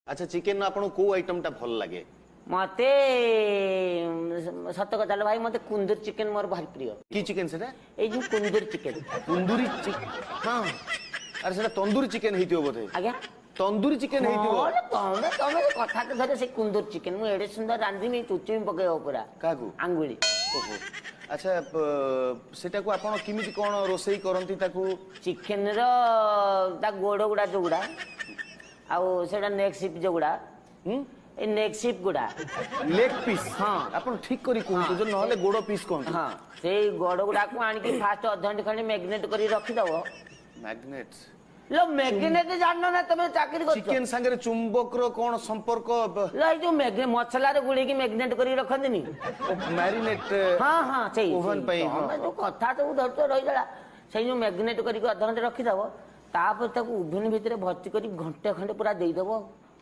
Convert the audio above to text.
अच्छा चिकेन आपन को आइटम टा भल लगे मते सत कथा भाई मते कुंदूर चिकेन मोर भारी प्रिय की चिकेन सेटा ए जो कुंदूर चिकेन कुंदूरी चिकेन हां अरे सेटा तंदूरी चिकेन हेतियो बोधे आज्ञा तंदूरी चिकेन हेतियो तमे तमे कथा तो धरे से कुंदूर चिकेन मु एडे सुंदर रांधी में चुचुमी पकेओ पूरा काकू आंगुली ओहो अच्छा सेटा को आपण किमिति कोन रोसई करंती ताकू चिकेन रो ता गोड़ गुडा जोगुडा आउ सेटा नेक सिप जोगुडा ए नेक सिप गुडा लेग पीस हाँ आपण ठीक करी कोन जो नहले गोड़ पीस कोन हां से गोड़ गुडा को आनी की फास्ट अधघंटे खंडे मैग्नेट करी रखि दबो मैग्नेट लो मैग्नेट जाननो ना तमे चाकरी करछो चिकेन संगे चुंबक रो कोन संपर्क लो जो मैग्नेट मसला रे गुडी की मैग्नेट करी रखंदिनी मैरिनेट हां हां सही ओवन पे हां जो कथा तो धरतो रहि जाला सही जो मैग्नेट करी अधघंटे रखि दबो तापर ताको ओवन भीतर भर्ती करी घंटे खंडे पूरा देई दबो